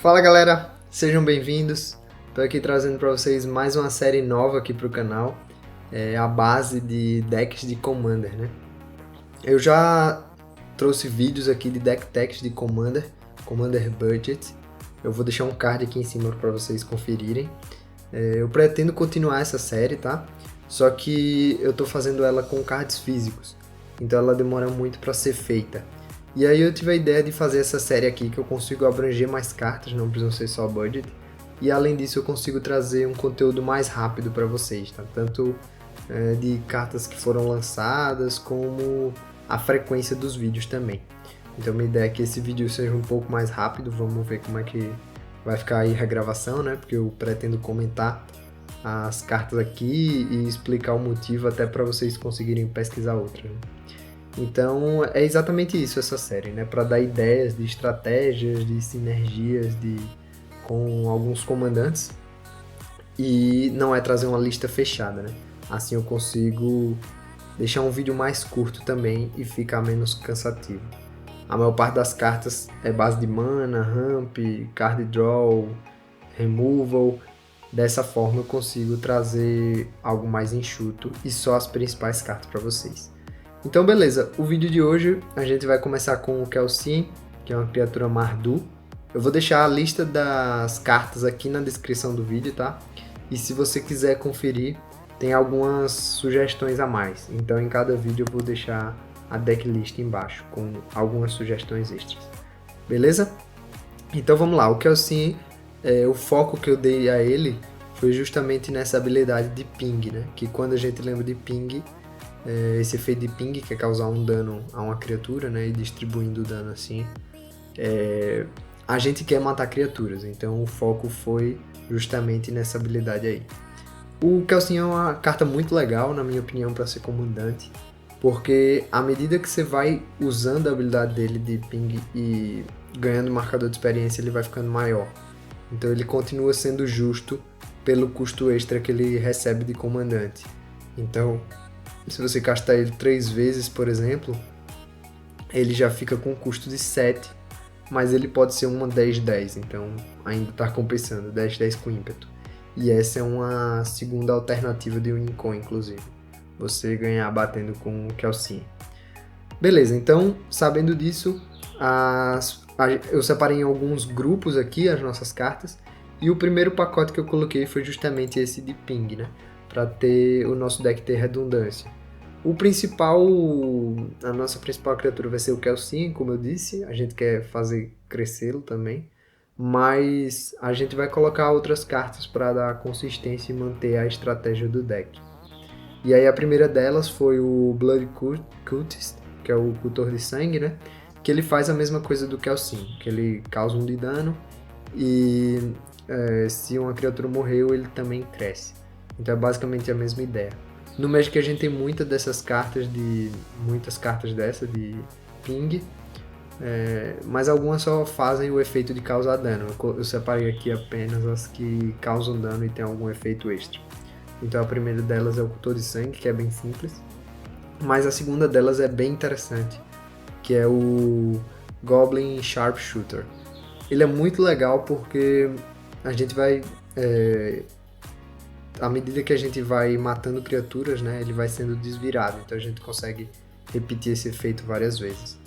Fala galera, sejam bem-vindos. Estou aqui trazendo para vocês mais uma série nova aqui para o canal, a base de decks de Commander, né? Eu já trouxe vídeos aqui de deck techs de Commander Budget. Eu vou deixar um card aqui em cima para vocês conferirem. Eu pretendo continuar essa série, tá? Só que eu estou fazendo ela com cards físicos, então ela demora muito para ser feita. E aí eu tive a ideia de fazer essa série aqui, que eu consigo abranger mais cartas, não precisam ser só budget. E além disso eu consigo trazer um conteúdo mais rápido para vocês, tá? Tanto de cartas que foram lançadas, como a frequência dos vídeos também. Então minha ideia é que esse vídeo seja um pouco mais rápido, vamos ver como é que vai ficar aí a regravação, né? Porque eu pretendo comentar as cartas aqui e explicar o motivo até para vocês conseguirem pesquisar outras, né? Então é exatamente isso essa série, né? Para dar ideias de estratégias, de sinergias com alguns comandantes, e não é trazer uma lista fechada, né? Assim eu consigo deixar um vídeo mais curto também e ficar menos cansativo. A maior parte das cartas é base de mana, ramp, card draw, removal. Dessa forma eu consigo trazer algo mais enxuto e só as principais cartas para vocês. Então beleza, o vídeo de hoje a gente vai começar com o Kelsin, que é uma criatura Mardu. Eu vou deixar a lista das cartas aqui na descrição do vídeo, tá? E se você quiser conferir, tem algumas sugestões a mais. Então em cada vídeo eu vou deixar a decklist embaixo, com algumas sugestões extras. Beleza? Então vamos lá, o Kelsin, o foco que eu dei a ele foi justamente nessa habilidade de ping, né? Que quando a gente lembra de ping, esse efeito de ping, que é causar um dano a uma criatura, né, e distribuindo o dano assim, a gente quer matar criaturas, então o foco foi justamente nessa habilidade aí. O Kelsin é uma carta muito legal, na minha opinião, para ser comandante, porque à medida que você vai usando a habilidade dele de ping e ganhando marcador de experiência, ele vai ficando maior. Então ele continua sendo justo pelo custo extra que ele recebe de comandante. Então, se você castar ele 3 vezes, por exemplo, ele já fica com um custo de 7, mas ele pode ser uma 10-10, então ainda está compensando, 10-10 com ímpeto. E essa é uma segunda alternativa de Unicorn, inclusive, você ganhar batendo com o Kelsin. Beleza, então, sabendo disso, eu separei em alguns grupos aqui as nossas cartas, e o primeiro pacote que eu coloquei foi justamente esse de ping, né? Para ter o nosso deck ter redundância. A nossa principal criatura vai ser o Kelsin, como eu disse, a gente quer fazer crescê-lo também, mas a gente vai colocar outras cartas para dar consistência e manter a estratégia do deck. E aí a primeira delas foi o Blood Cultist, que é o cultor de sangue, né? Que ele faz a mesma coisa do Kelsin, que ele causa 1 de dano e se uma criatura morreu, ele também cresce. Então é basicamente a mesma ideia. No Magic a gente tem muitas cartas dessa de ping, mas algumas só fazem o efeito de causar dano. Eu separei aqui apenas as que causam dano e tem algum efeito extra. Então a primeira delas é o cultor de sangue, que é bem simples, mas a segunda delas é bem interessante, que é o Goblin Sharpshooter. Ele é muito legal porque a gente vai, à medida que a gente vai matando criaturas, né, ele vai sendo desvirado, então a gente consegue repetir esse efeito várias vezes.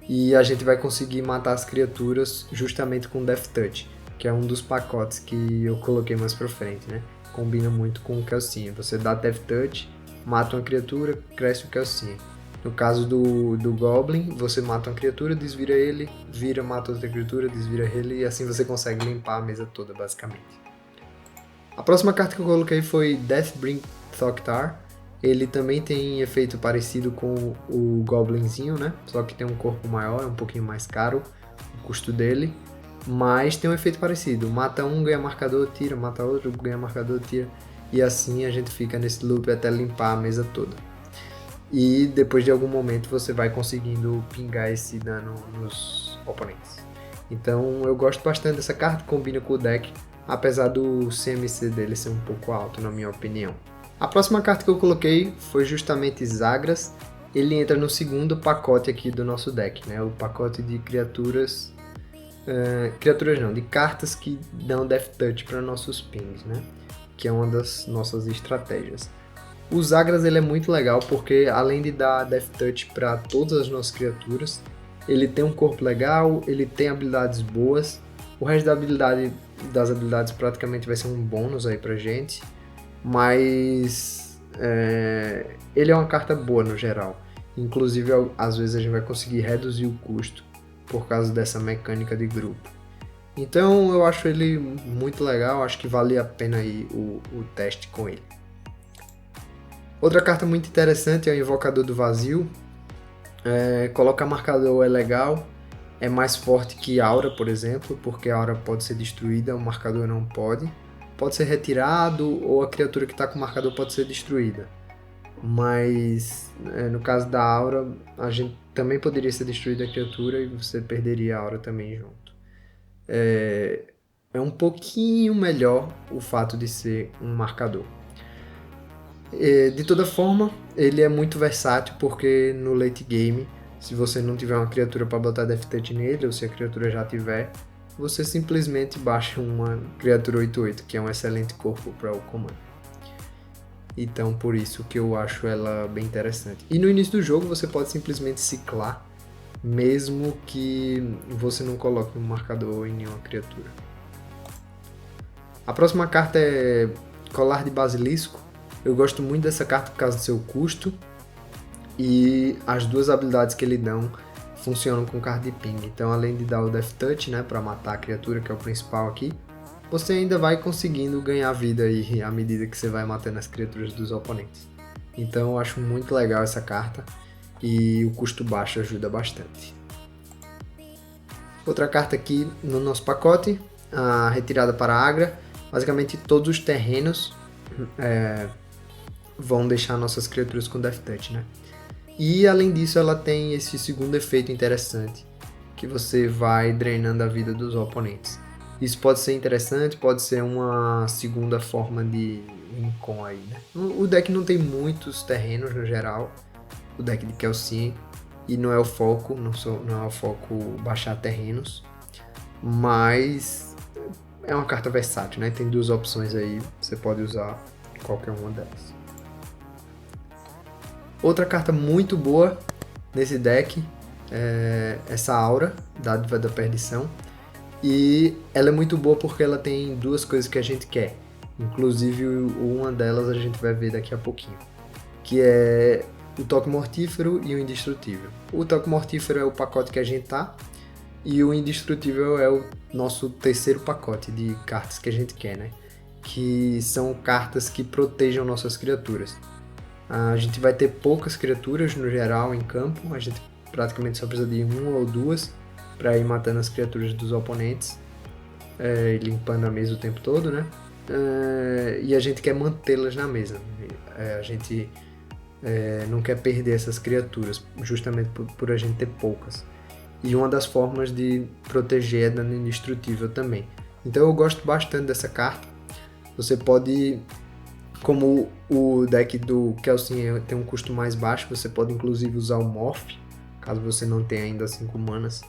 E a gente vai conseguir matar as criaturas justamente com Death Touch, que é um dos pacotes que eu coloquei mais pra frente, né? Combina muito com o Kelsin. Você dá Death Touch, mata uma criatura, cresce o Kelsin. No caso do Goblin, você mata uma criatura, desvira ele, vira, mata outra criatura, desvira ele, e assim você consegue limpar a mesa toda, basicamente. A próxima carta que eu coloquei foi Deathbring Thoktar. Ele também tem efeito parecido com o Goblinzinho, né? Só que tem um corpo maior, é um pouquinho mais caro o custo dele. Mas tem um efeito parecido. Mata um, ganha marcador, tira. Mata outro, ganha marcador, tira. E assim a gente fica nesse loop até limpar a mesa toda. E depois de algum momento você vai conseguindo pingar esse dano nos oponentes. Então eu gosto bastante dessa carta, combina com o deck, apesar do CMC dele ser um pouco alto, na minha opinião. A próxima carta que eu coloquei foi justamente Zagras. Ele entra no segundo pacote aqui do nosso deck, né? O pacote de criaturas criaturas não, de cartas que dão Death Touch para nossos pings, né? Que é uma das nossas estratégias. O Zagras ele é muito legal porque além de dar Death Touch para todas as nossas criaturas, ele tem um corpo legal, ele tem habilidades boas. O resto das habilidades praticamente vai ser um bônus aí pra gente, mas ele é uma carta boa no geral. Inclusive, às vezes a gente vai conseguir reduzir o custo por causa dessa mecânica de grupo. Então eu acho ele muito legal, acho que vale a pena aí o teste com ele. Outra carta muito interessante é o Invocador do Vazio. Colocar marcador é legal, é mais forte que Aura, por exemplo, porque a Aura pode ser destruída, o marcador não pode. Pode ser retirado ou a criatura que está com o marcador pode ser destruída. Mas no caso da Aura, a gente também poderia ser destruída a criatura e você perderia a Aura também junto. É um pouquinho melhor o fato de ser um marcador. De toda forma, ele é muito versátil porque no late game, se você não tiver uma criatura para botar Death Touch nele, ou se a criatura já tiver, você simplesmente baixa uma criatura 8/8, que é um excelente corpo para o comando. Então, por isso que eu acho ela bem interessante. E no início do jogo, você pode simplesmente ciclar, mesmo que você não coloque um marcador em nenhuma criatura. A próxima carta é Colar de Basilisco. Eu gosto muito dessa carta por causa do seu custo e as duas habilidades que ele dão funcionam com carta de ping. Então, além de dar o Death Touch, né, para matar a criatura, que é o principal aqui, você ainda vai conseguindo ganhar vida aí à medida que você vai matando as criaturas dos oponentes. Então, eu acho muito legal essa carta e o custo baixo ajuda bastante. Outra carta aqui no nosso pacote, a Retirada para a Agra. Basicamente, todos os terrenos vão deixar nossas criaturas com Death Touch, né? E além disso, ela tem esse segundo efeito interessante, que você vai drenando a vida dos oponentes. Isso pode ser interessante, pode ser uma segunda forma de Incon aí, né? O deck não tem muitos terrenos no geral, o deck de Kelsey, e não é o foco, não é o foco baixar terrenos, mas é uma carta versátil, né? Tem duas opções aí, você pode usar qualquer uma delas. Outra carta muito boa nesse deck é essa Aura, Dádiva da Perdição. E ela é muito boa porque ela tem duas coisas que a gente quer. Inclusive uma delas a gente vai ver daqui a pouquinho. Que é o Toque Mortífero e o Indestrutível. O Toque Mortífero é o pacote que a gente tá. E o Indestrutível é o nosso terceiro pacote de cartas que a gente quer, né? Que são cartas que protejam nossas criaturas. A gente vai ter poucas criaturas no geral em campo, a gente praticamente só precisa de uma ou duas para ir matando as criaturas dos oponentes, limpando a mesa o tempo todo, né? E a gente quer mantê-las na mesa. A gente não quer perder essas criaturas, justamente por a gente ter poucas. E uma das formas de proteger é dando indestrutível também. Então eu gosto bastante dessa carta. Você pode... Como o deck do Kelsey tem um custo mais baixo, você pode inclusive usar o Morph, caso você não tenha ainda 5 manas.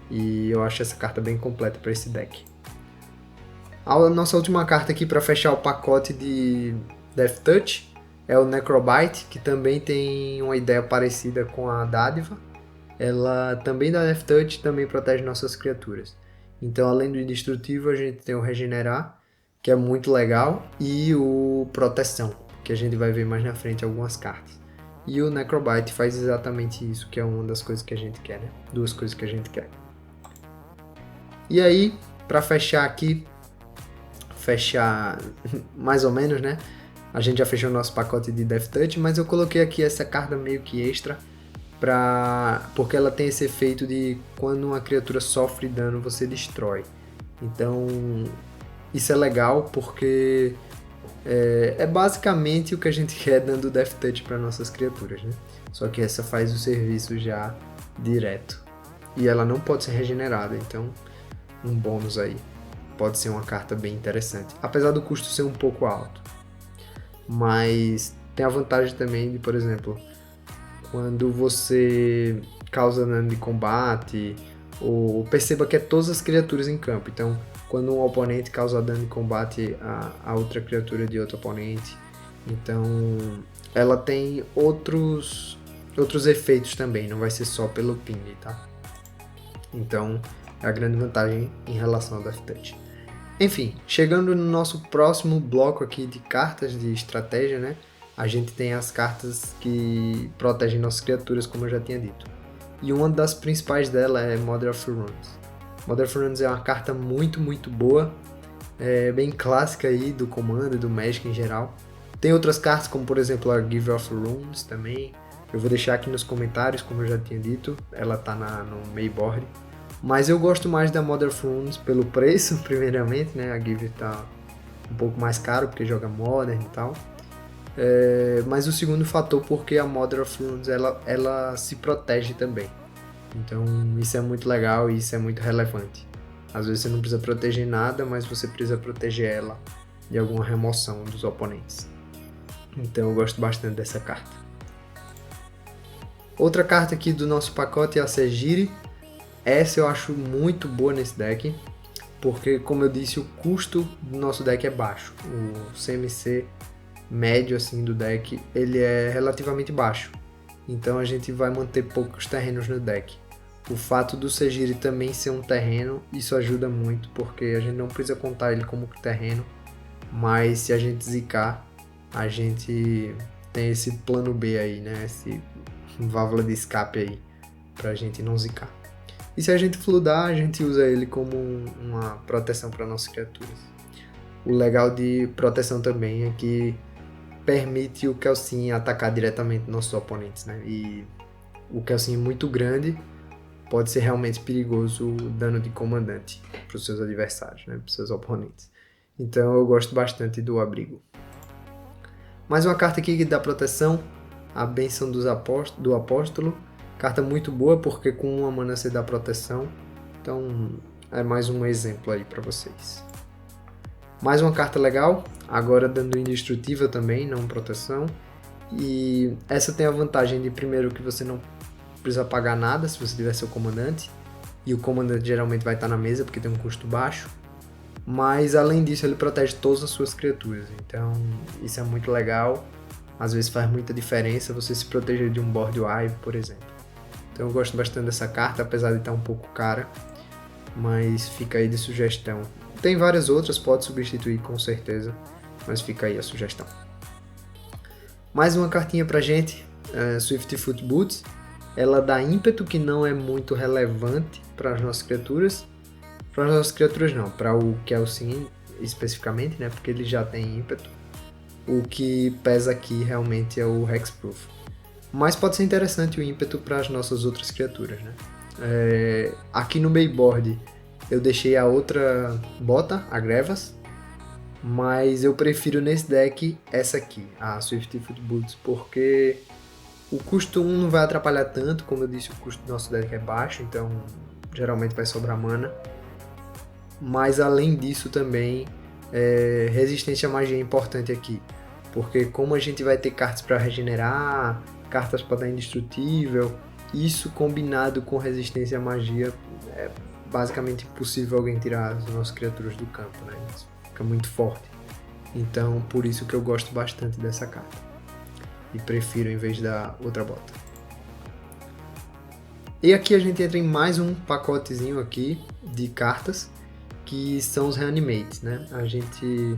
E eu acho essa carta bem completa para esse deck. A nossa última carta aqui para fechar o pacote de Death Touch é o Necrobite, que também tem uma ideia parecida com a Dádiva. Ela também dá Death Touch e também protege nossas criaturas. Então, além do Indestrutível, a gente tem o Regenerar, que é muito legal, e o Proteção, que a gente vai ver mais na frente algumas cartas. E o Necrobite faz exatamente isso, que é uma das coisas que a gente quer, né? Duas coisas que a gente quer. E aí, para fechar aqui, fechar mais ou menos, né? A gente já fechou o nosso pacote de Death Touch, mas eu coloquei aqui essa carta meio que extra, porque ela tem esse efeito de quando uma criatura sofre dano, você destrói. Então... Isso é legal porque é basicamente o que a gente quer dando Death Touch para nossas criaturas, né? Só que essa faz o serviço já direto. E ela não pode ser regenerada, então um bônus aí. Pode ser uma carta bem interessante. Apesar do custo ser um pouco alto. Mas tem a vantagem também de, por exemplo, quando você causa dano de combate perceba que é todas as criaturas em campo. Então, quando um oponente causa dano de combate a outra criatura de outro oponente, então ela tem outros efeitos também, não vai ser só pelo ping, tá? Então, é a grande vantagem em relação ao Death Touch. Enfim, chegando no nosso próximo bloco aqui de cartas de estratégia, né? A gente tem as cartas que protegem nossas criaturas, como eu já tinha dito. E uma das principais dela é Mother of Runes. Mother of Runes é uma carta muito, muito boa, bem clássica aí do Commander, do Magic em geral. Tem outras cartas, como por exemplo a Giver of Runes também. Eu vou deixar aqui nos comentários, como eu já tinha dito, ela tá no Mayboard. Mas eu gosto mais da Mother of Runes pelo preço, primeiramente, né? A Giver tá um pouco mais caro, porque joga Modern e tal. Mas o segundo fator, porque a Mother of Runes ela se protege também. Então isso é muito legal e isso é muito relevante. Às vezes você não precisa proteger nada, mas você precisa proteger ela de alguma remoção dos oponentes. Então eu gosto bastante dessa carta. Outra carta aqui do nosso pacote é a Segiri. Essa eu acho muito boa nesse deck, porque como eu disse, o custo do nosso deck é baixo. O CMC médio assim do deck, ele é relativamente baixo. Então a gente vai manter poucos terrenos no deck. O fato do Segiri também ser um terreno, isso ajuda muito, porque a gente não precisa contar ele como terreno, mas se a gente zicar, a gente tem esse plano B aí, né? Esse válvula de escape aí, pra gente não zicar. E se a gente fludar, a gente usa ele como uma proteção para nossas criaturas. O legal de proteção também é que permite o Kelsyn atacar diretamente nossos oponentes, né? E o Kelsyn muito grande pode ser realmente perigoso o dano de comandante para os seus adversários, né? Para os seus oponentes. Então eu gosto bastante do Abrigo. Mais uma carta aqui que dá proteção, a Bênção do Apóstolo. Carta muito boa porque com uma mana você dá proteção. Então é mais um exemplo aí para vocês. Mais uma carta legal, agora dando indestrutível também, não proteção. E essa tem a vantagem de primeiro que você não precisa pagar nada se você tiver seu comandante. E o comandante geralmente vai estar na mesa porque tem um custo baixo. Mas além disso ele protege todas as suas criaturas. Então isso é muito legal. Às vezes faz muita diferença você se proteger de um Board Wipe, por exemplo. Então eu gosto bastante dessa carta, apesar de estar um pouco cara. Mas fica aí de sugestão. Tem várias outras, pode substituir com certeza. Mas fica aí a sugestão. Mais uma cartinha pra gente, Swiftfoot Boots. Ela dá ímpeto, que não é muito relevante para as nossas criaturas. Para as nossas criaturas não, para o Kelsyn especificamente, né? Porque ele já tem ímpeto. O que pesa aqui realmente é o Hexproof. Mas pode ser interessante o ímpeto para as nossas outras criaturas, né? Aqui no Mayboard eu deixei a outra bota, a Grevas. Mas eu prefiro nesse deck essa aqui, a Swiftfoot Boots, porque o custo 1 não vai atrapalhar tanto, como eu disse, o custo do nosso deck é baixo, então geralmente vai sobrar mana. Mas além disso também, resistência à magia é importante aqui, porque como a gente vai ter cartas para regenerar, cartas para dar indestrutível, isso combinado com resistência à magia é basicamente impossível alguém tirar as nossas criaturas do campo, né? Isso fica muito forte. Então por isso que eu gosto bastante dessa carta e prefiro em vez da outra bota. E aqui a gente entra em mais um pacotezinho aqui de cartas, que são os Reanimates, né? A gente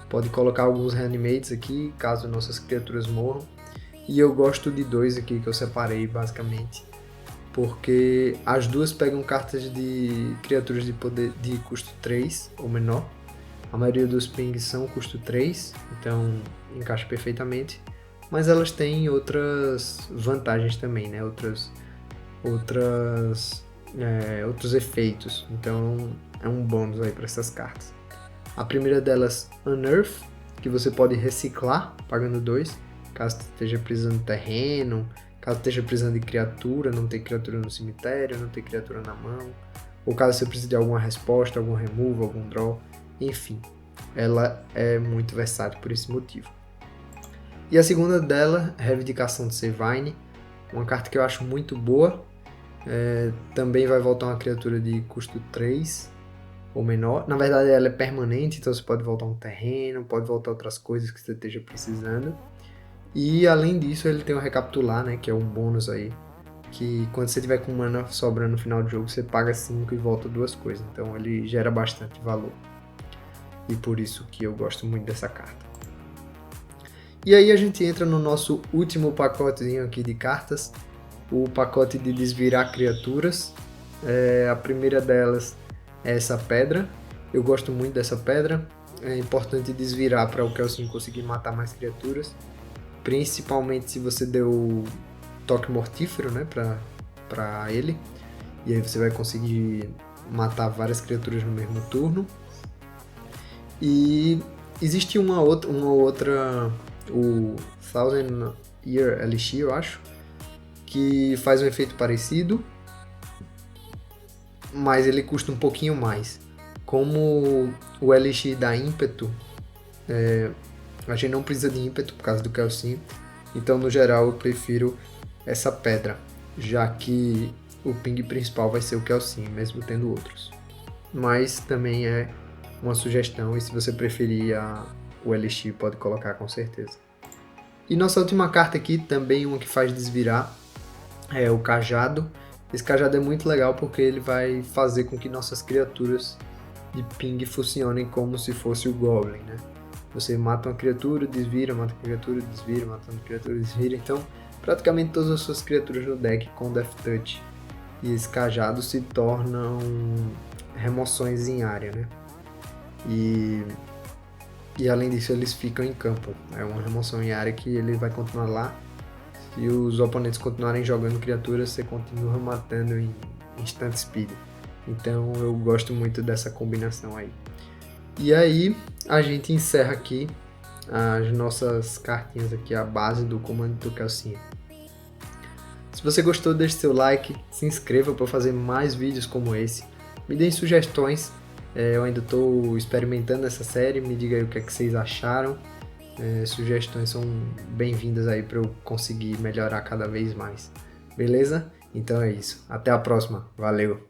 pode colocar alguns Reanimates aqui, caso nossas criaturas morram. E eu gosto de dois aqui que eu separei basicamente, porque as duas pegam cartas de criaturas de poder de custo 3 ou menor. A maioria dos pings são custo 3, então encaixa perfeitamente. Mas elas têm outras vantagens também, né? Outros efeitos. Então é um bônus aí para essas cartas. A primeira delas, Unearth, que você pode reciclar pagando 2, caso esteja precisando de terreno, caso esteja precisando de criatura, não ter criatura no cemitério, não ter criatura na mão, ou caso você precise de alguma resposta, algum remove, algum draw, enfim. Ela é muito versátil por esse motivo. E a segunda dela, Reivindicação de Sevine, uma carta que eu acho muito boa, Também vai voltar uma criatura de custo 3 ou menor. Na verdade, ela é permanente, então você pode voltar um terreno, pode voltar outras coisas que você esteja precisando. E além disso, ele tem o Recapitular, né, que é um bônus aí, que quando você tiver com mana sobrando no final do jogo, você paga 5 e volta 2 coisas. Então ele gera bastante valor. E por isso que eu gosto muito dessa carta. E aí a gente entra no nosso último pacotezinho aqui de cartas, o pacote de desvirar criaturas. A primeira delas é essa pedra. Eu gosto muito dessa pedra. É importante desvirar para o Kelsin conseguir matar mais criaturas. Principalmente se você deu toque mortífero, né, para ele. E aí você vai conseguir matar várias criaturas no mesmo turno. E existe uma outra, o Thousand Year Elixir, eu acho, que faz um efeito parecido, mas ele custa um pouquinho mais. Como o Elixir dá ímpeto, a gente não precisa de ímpeto por causa do Kelsin, então no geral eu prefiro essa pedra, já que o ping principal vai ser o Kelsin, mesmo tendo outros. Mas também é uma sugestão, e se você preferir o Elixir, pode colocar com certeza. E nossa última carta aqui, também uma que faz desvirar, é o Cajado. Esse Cajado é muito legal porque ele vai fazer com que nossas criaturas de ping funcionem como se fosse o Goblin, né? Você mata uma criatura, desvira, mata uma criatura, desvira, mata uma criatura, desvira. Então, praticamente todas as suas criaturas no deck com Death Touch e esse Cajado se tornam remoções em área, né? E além disso eles ficam em campo. É uma remoção em área que ele vai continuar lá. Se os oponentes continuarem jogando criaturas, você continua matando em instant speed. Então eu gosto muito dessa combinação aí. E aí a gente encerra aqui as nossas cartinhas aqui, a base do comando do Kelsin. Se você gostou, deixe seu like, se inscreva para fazer mais vídeos como esse. Me deem sugestões. Eu ainda estou experimentando essa série, me diga aí o que é que vocês acharam. Sugestões são bem-vindas aí para eu conseguir melhorar cada vez mais. Beleza? Então é isso. Até a próxima. Valeu!